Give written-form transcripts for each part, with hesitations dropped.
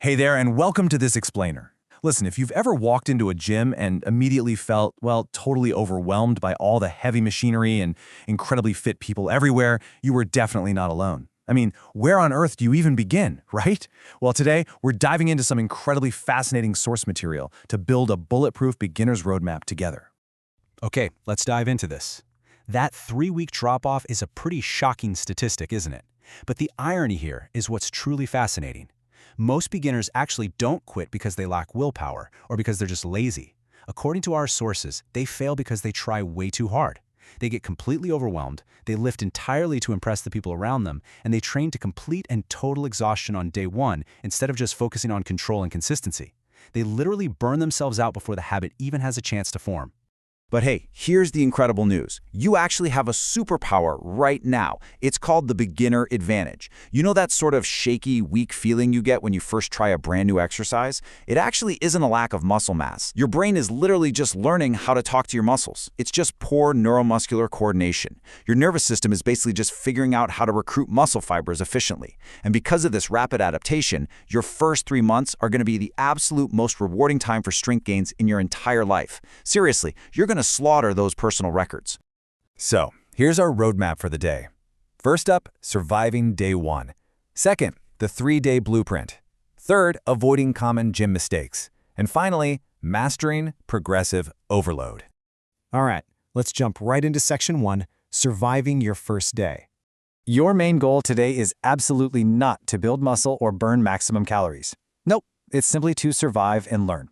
Hey there, and welcome to this explainer. Listen, if you've ever walked into a gym and immediately felt, well, totally overwhelmed by all the heavy machinery and incredibly fit people everywhere, you were definitely not alone. I mean, where on earth do you even begin, right? Well, today, we're diving into some incredibly fascinating source material to build a bulletproof beginner's roadmap together. Okay, let's dive into this. That 3-week drop-off is a pretty shocking statistic, isn't it? But the irony here is what's truly fascinating. Most beginners actually don't quit because they lack willpower or because they're just lazy. According to our sources, they fail because they try way too hard. They get completely overwhelmed, they lift entirely to impress the people around them, and they train to complete and total exhaustion on day one instead of just focusing on control and consistency. They literally burn themselves out before the habit even has a chance to form. But hey, here's the incredible news. You actually have a superpower right now. It's called the beginner advantage. You know that sort of shaky, weak feeling you get when you first try a brand new exercise? It actually isn't a lack of muscle mass. Your brain is literally just learning how to talk to your muscles. It's just poor neuromuscular coordination. Your nervous system is basically just figuring out how to recruit muscle fibers efficiently. And because of this rapid adaptation, your first 3 months are going to be the absolute most rewarding time for strength gains in your entire life. Seriously, you're going to slaughter those personal records. So, here's our roadmap for the day. First up, surviving day one. Second, the 3-day blueprint. Third, avoiding common gym mistakes. And finally, mastering progressive overload. All right, let's jump right into section 1, surviving your first day. Your main goal today is absolutely not to build muscle or burn maximum calories. Nope, it's simply to survive and learn.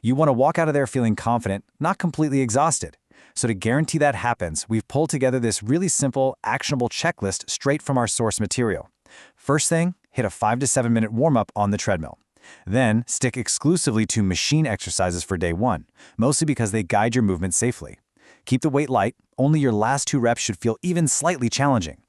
You want to walk out of there feeling confident, not completely exhausted. So to guarantee that happens, we've pulled together this really simple, actionable checklist straight from our source material. First thing, hit a 5 to 7 minute warm-up on the treadmill. Then, stick exclusively to machine exercises for day one, mostly because they guide your movement safely. Keep the weight light, only your last 2 reps should feel even slightly challenging.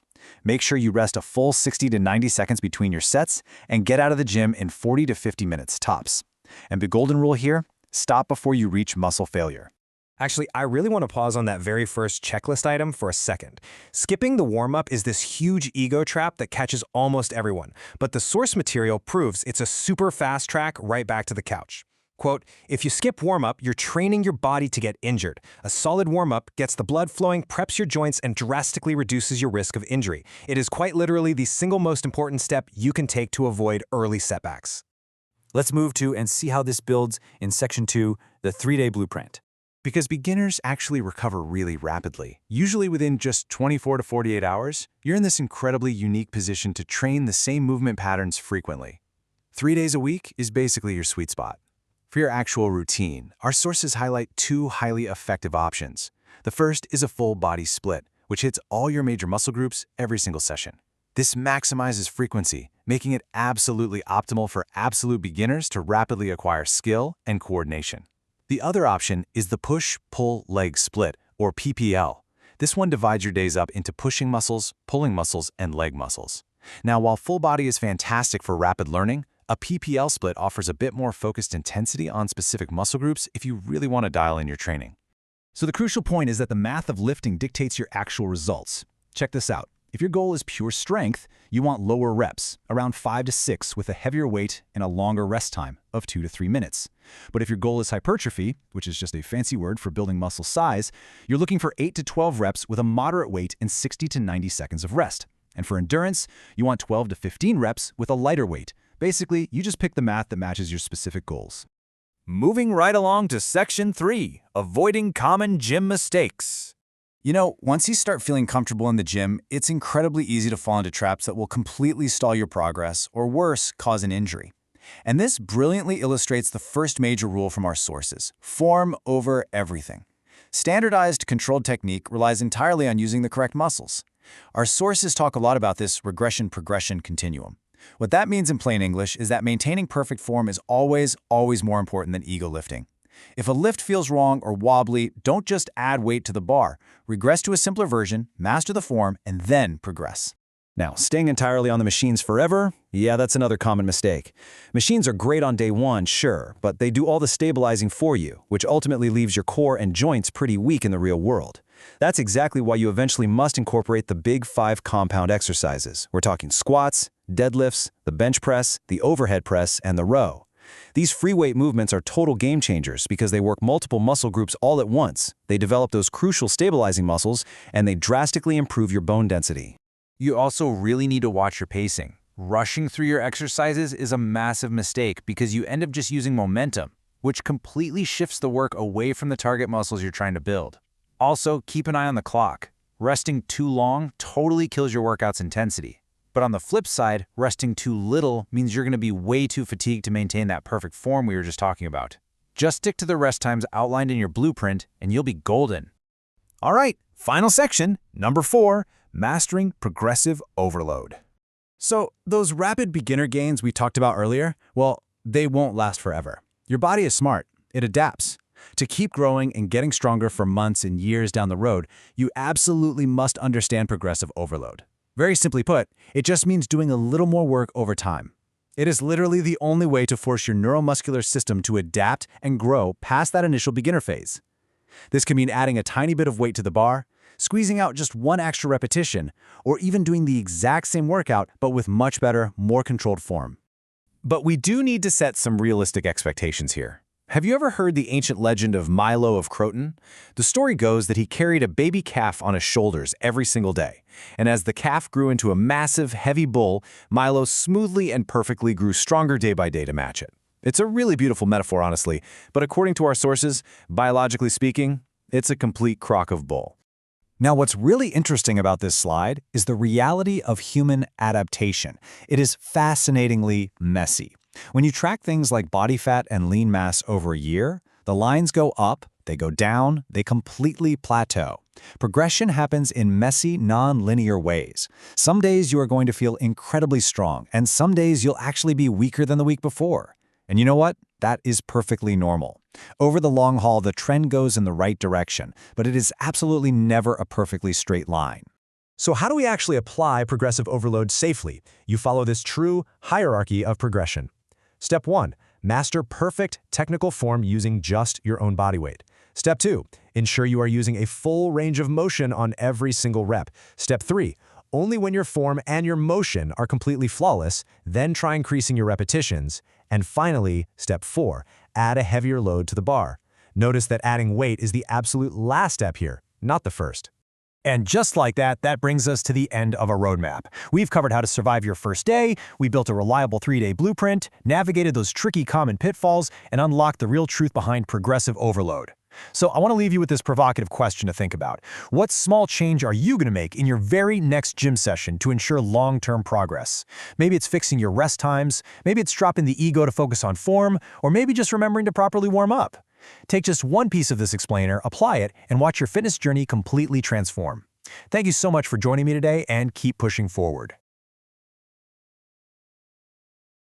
Make sure you rest a full 60 to 90 seconds between your sets and get out of the gym in 40 to 50 minutes tops. And the golden rule here, stop before you reach muscle failure. Actually, I really want to pause on that very first checklist item for a second. Skipping the warm-up is this huge ego trap that catches almost everyone, but the source material proves it's a super fast track right back to the couch. Quote, if you skip warm-up, you're training your body to get injured. A solid warm-up gets the blood flowing, preps your joints, and drastically reduces your risk of injury. It is quite literally the single most important step you can take to avoid early setbacks. Let's move to and see how this builds in section 2, the 3-day blueprint. Because beginners actually recover really rapidly, usually within just 24 to 48 hours, you're in this incredibly unique position to train the same movement patterns frequently. 3 days a week is basically your sweet spot. For your actual routine, our sources highlight 2 highly effective options. The first is a full body split, which hits all your major muscle groups every single session. This maximizes frequency, making it absolutely optimal for absolute beginners to rapidly acquire skill and coordination. The other option is the push-pull-leg split, or PPL. This one divides your days up into pushing muscles, pulling muscles, and leg muscles. Now, while full body is fantastic for rapid learning, a PPL split offers a bit more focused intensity on specific muscle groups if you really want to dial in your training. So the crucial point is that the math of lifting dictates your actual results. Check this out. If your goal is pure strength, you want lower reps, around 5 to 6 with a heavier weight and a longer rest time of 2 to 3 minutes. But if your goal is hypertrophy, which is just a fancy word for building muscle size, you're looking for 8 to 12 reps with a moderate weight and 60 to 90 seconds of rest. And for endurance, you want 12 to 15 reps with a lighter weight. Basically, you just pick the math that matches your specific goals. Moving right along to section 3, avoiding common gym mistakes. You know, once you start feeling comfortable in the gym, it's incredibly easy to fall into traps that will completely stall your progress, or worse, cause an injury. And this brilliantly illustrates the first major rule from our sources: form over everything. Standardized, controlled technique relies entirely on using the correct muscles. Our sources talk a lot about this regression-progression continuum. What that means in plain English is that maintaining perfect form is always more important than ego lifting. If a lift feels wrong or wobbly, don't just add weight to the bar. Regress to a simpler version, master the form, and then progress. Now, staying entirely on the machines forever? Yeah, that's another common mistake. Machines are great on day one, sure, but they do all the stabilizing for you, which ultimately leaves your core and joints pretty weak in the real world. That's exactly why you eventually must incorporate the big 5 compound exercises. We're talking squats, deadlifts, the bench press, the overhead press, and the row. These free weight movements are total game changers because they work multiple muscle groups all at once. They develop those crucial stabilizing muscles, and they drastically improve your bone density. You also really need to watch your pacing. Rushing through your exercises is a massive mistake because you end up just using momentum, which completely shifts the work away from the target muscles you're trying to build. Also, keep an eye on the clock. Resting too long totally kills your workout's intensity. But on the flip side, resting too little means you're going to be way too fatigued to maintain that perfect form we were just talking about. Just stick to the rest times outlined in your blueprint, and you'll be golden. All right, final section, number 4, mastering progressive overload. So those rapid beginner gains we talked about earlier, well, they won't last forever. Your body is smart. It adapts. To keep growing and getting stronger for months and years down the road, you absolutely must understand progressive overload. Very simply put, it just means doing a little more work over time. It is literally the only way to force your neuromuscular system to adapt and grow past that initial beginner phase. This can mean adding a tiny bit of weight to the bar, squeezing out just one extra repetition, or even doing the exact same workout but with much better, more controlled form. But we do need to set some realistic expectations here. Have you ever heard the ancient legend of Milo of Croton? The story goes that he carried a baby calf on his shoulders every single day, and as the calf grew into a massive, heavy bull, Milo smoothly and perfectly grew stronger day by day to match it. It's a really beautiful metaphor, honestly, but according to our sources, biologically speaking, it's a complete crock of bull. Now, what's really interesting about this slide is the reality of human adaptation. It is fascinatingly messy. When you track things like body fat and lean mass over a year, the lines go up, they go down, they completely plateau. Progression happens in messy, non-linear ways. Some days you are going to feel incredibly strong, and some days you'll actually be weaker than the week before. And you know what? That is perfectly normal. Over the long haul, the trend goes in the right direction, but it is absolutely never a perfectly straight line. So how do we actually apply progressive overload safely? You follow this true hierarchy of progression. Step 1. Master perfect technical form using just your own body weight. Step 2. Ensure you are using a full range of motion on every single rep. Step 3. Only when your form and your motion are completely flawless, then try increasing your repetitions. And finally, Step 4. Add a heavier load to the bar. Notice that adding weight is the absolute last step here, not the first. And just like that, that brings us to the end of our roadmap. We've covered how to survive your first day, we built a reliable 3-day blueprint, navigated those tricky common pitfalls, and unlocked the real truth behind progressive overload. So I want to leave you with this provocative question to think about. What small change are you going to make in your very next gym session to ensure long-term progress? Maybe it's fixing your rest times, maybe it's dropping the ego to focus on form, or maybe just remembering to properly warm up. Take just one piece of this explainer, apply it, and watch your fitness journey completely transform. Thank you so much for joining me today, and keep pushing forward.